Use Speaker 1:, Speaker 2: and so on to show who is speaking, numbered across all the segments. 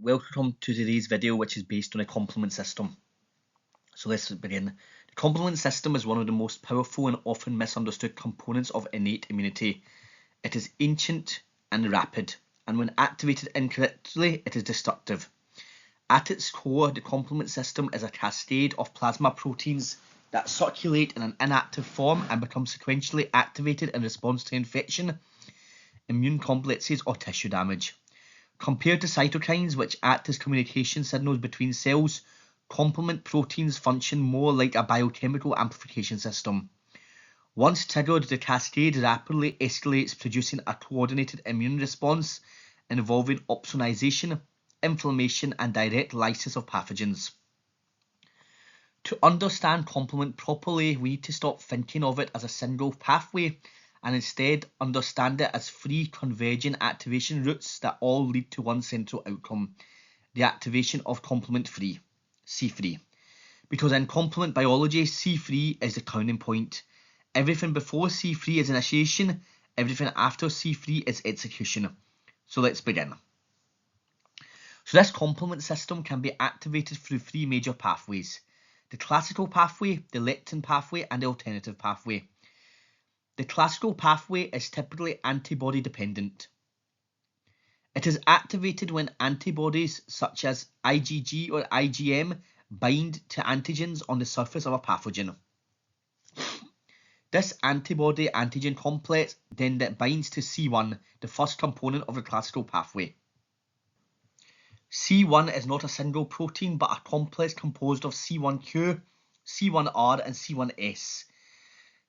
Speaker 1: Welcome to today's video, which is based on a complement system. So let's begin. The complement system is one of the most powerful and often misunderstood components of innate immunity. It is ancient and rapid, and when activated incorrectly, it is destructive. At its core, the complement system is a cascade of plasma proteins that circulate in an inactive form and become sequentially activated in response to infection, immune complexes, or tissue damage. Compared to cytokines, which act as communication signals between cells, complement proteins function more like a biochemical amplification system. Once triggered, the cascade rapidly escalates, producing a coordinated immune response involving opsonization, inflammation, and direct lysis of pathogens. To understand complement properly, we need to stop thinking of it as a single pathway and instead understand it as three converging activation routes that all lead to one central outcome, the activation of complement 3, C3. Because in complement biology, C3 is the turning point. Everything before C3 is initiation, everything after C3 is execution. So let's begin. So this complement system can be activated through three major pathways: the classical pathway, the lectin pathway, and the alternative pathway. The classical pathway is typically antibody dependent. It is activated when antibodies such as IgG or IgM bind to antigens on the surface of a pathogen. This antibody-antigen complex then binds to C1, the first component of the classical pathway. C1 is not a single protein but a complex composed of C1q, C1r, and C1s.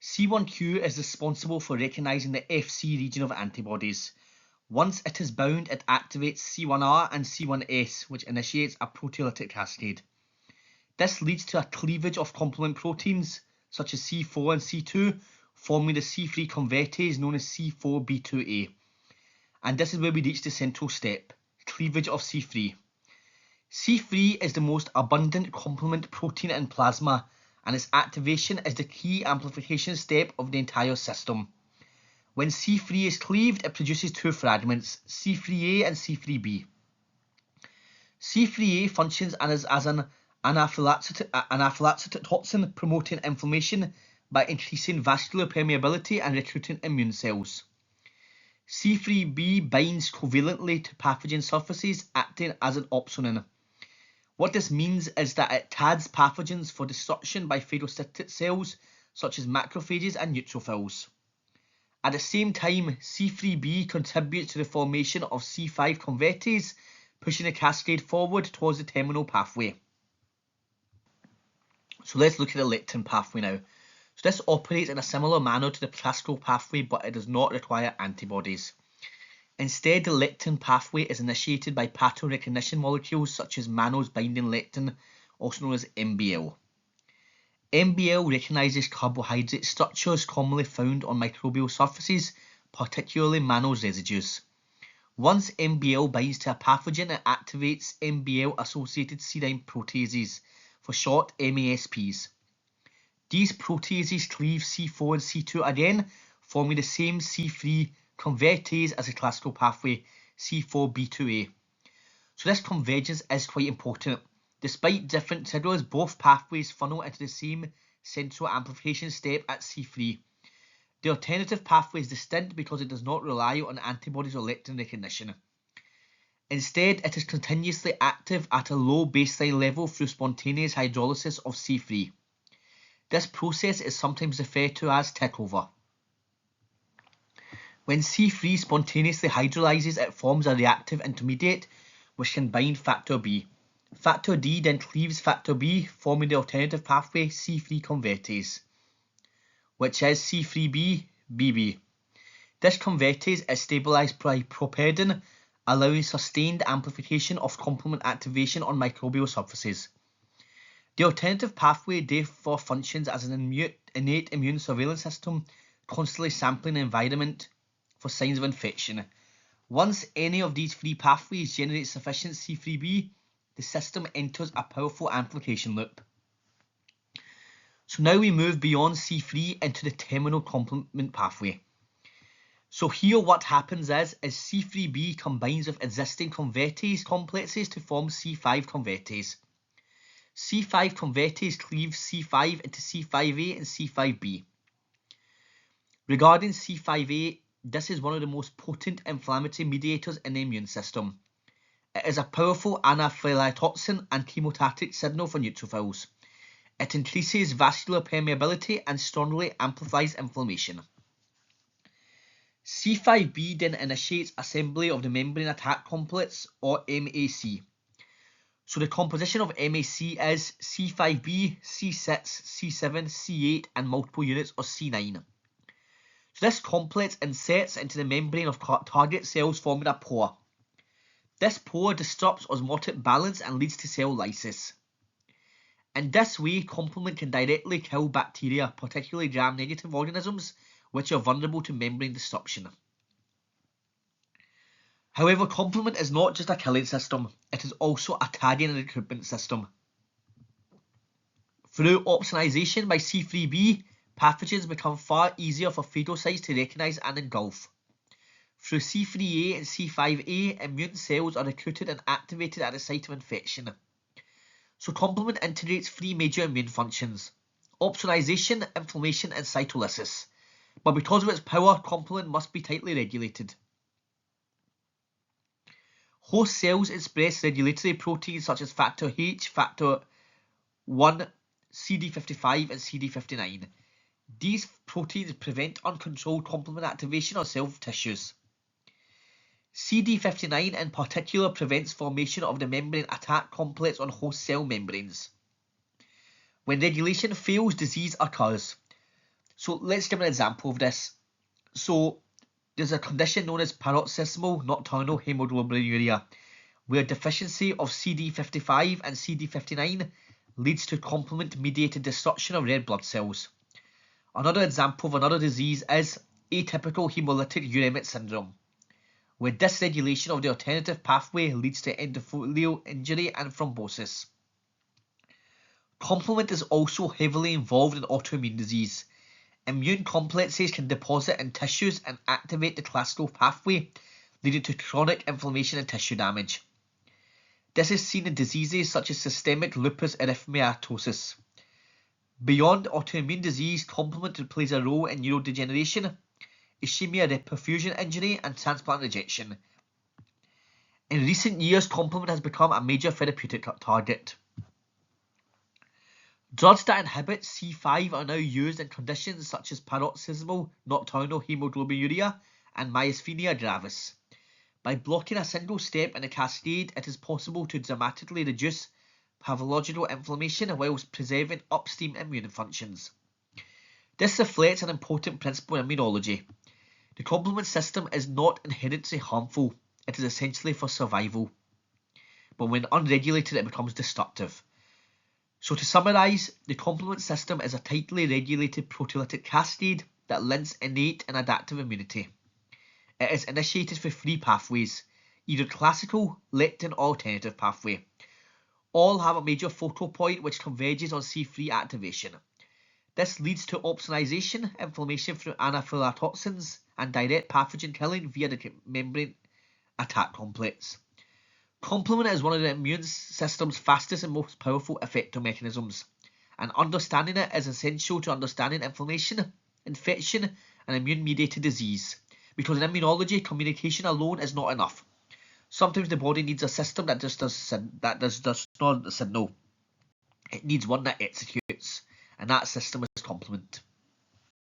Speaker 1: C1q is responsible for recognizing the Fc region of antibodies. Once it is bound, it activates C1r and C1s, which initiates a proteolytic cascade. This leads to a cleavage of complement proteins, such as C4 and C2, forming the C3 convertase known as C4b2a. And this is where we reach the central step, cleavage of C3. C3 is the most abundant complement protein in plasma, and its activation is the key amplification step of the entire system. When C3 is cleaved, it produces two fragments, C3a and C3b. C3a functions as an anaphylactic toxin, promoting inflammation by increasing vascular permeability and recruiting immune cells. C3b binds covalently to pathogen surfaces, acting as an opsonin. What this means is that it tags pathogens for destruction by phagocytic cells such as macrophages and neutrophils. At the same time, C3b contributes to the formation of C5 convertase, pushing the cascade forward towards the terminal pathway. So let's look at the lectin pathway now. So this operates in a similar manner to the classical pathway, but it does not require antibodies. Instead, the lectin pathway is initiated by pattern recognition molecules such as mannose-binding lectin, also known as MBL. MBL recognizes carbohydrate structures commonly found on microbial surfaces, particularly mannose residues. Once MBL binds to a pathogen, it activates MBL-associated serine proteases, for short MASPs. These proteases cleave C4 and C2 again, forming the same C3 convertase as the classical pathway, C4b2a. So this convergence is quite important. Despite different triggers, both pathways funnel into the same central amplification step at C3. The alternative pathway is distinct because it does not rely on antibodies or lectin recognition. Instead, it is continuously active at a low baseline level through spontaneous hydrolysis of C3. This process is sometimes referred to as takeover. When C3 spontaneously hydrolyzes, it forms a reactive intermediate which can bind factor B. Factor D then cleaves factor B, forming the alternative pathway C3 convertase, which is C3b-BB. This convertase is stabilized by properdin, allowing sustained amplification of complement activation on microbial surfaces. The alternative pathway therefore functions as an innate immune surveillance system, constantly sampling the environment for signs of infection. Once any of these three pathways generate sufficient C3b, the system enters a powerful amplification loop. So now we move beyond C3 into the terminal complement pathway. So here what happens is C3b combines with existing convertase complexes to form C5 convertase. C5 convertase cleaves C5 into C5a and C5b. Regarding C5a, this is one of the most potent inflammatory mediators in the immune system. It is a powerful anaphylatoxin and chemotatic signal for neutrophils. It increases vascular permeability and strongly amplifies inflammation. C5b then initiates assembly of the membrane attack complex, or MAC. So the composition of MAC is C5b, C6, C7, C8 and multiple units of C9. So this complex inserts into the membrane of target cells, forming a pore. This pore disrupts osmotic balance and leads to cell lysis. In this way, complement can directly kill bacteria, particularly gram-negative organisms, which are vulnerable to membrane disruption. However, complement is not just a killing system, it is also a tagging and recruitment system. Through opsonization by C3b, pathogens become far easier for phagocytes to recognise and engulf. Through C3a and C5a, immune cells are recruited and activated at the site of infection. So complement integrates three major immune functions: opsonization, inflammation and cytolysis. But because of its power, complement must be tightly regulated. Host cells express regulatory proteins such as factor H, factor 1, CD55 and CD59. These proteins prevent uncontrolled complement activation on cell tissues. CD59 in particular prevents formation of the membrane attack complex on host cell membranes. When regulation fails, disease occurs. So let's give an example of this. So there's a condition known as paroxysmal nocturnal hemoglobinuria, where deficiency of CD55 and CD59 leads to complement-mediated destruction of red blood cells. Another example of another disease is atypical hemolytic uremic syndrome, where dysregulation of the alternative pathway leads to endothelial injury and thrombosis. Complement is also heavily involved in autoimmune disease. Immune complexes can deposit in tissues and activate the classical pathway, leading to chronic inflammation and tissue damage. This is seen in diseases such as systemic lupus erythematosus. Beyond autoimmune disease, complement plays a role in neurodegeneration, ischemia reperfusion injury and transplant rejection. In recent years, complement has become a major therapeutic target. Drugs that inhibit C5 are now used in conditions such as paroxysmal nocturnal hemoglobinuria and myasthenia gravis. By blocking a single step in the cascade, it is possible to dramatically reduce pathological inflammation whilst preserving upstream immune functions. This reflects an important principle in immunology. The complement system is not inherently harmful, it is essentially for survival. But when unregulated, it becomes destructive. So to summarise, the complement system is a tightly regulated proteolytic cascade that links innate and adaptive immunity. It is initiated through three pathways, either classical, lectin or alternative pathway. All have a major focal point which converges on C3 activation. This leads to opsonization, inflammation through anaphylatoxins, and direct pathogen killing via the membrane attack complex. Complement is one of the immune system's fastest and most powerful effector mechanisms, and understanding it is essential to understanding inflammation, infection, and immune-mediated disease. Because in immunology, communication alone is not enough. Sometimes the body needs a system that just does not signal. It needs one that executes, and that system is complement.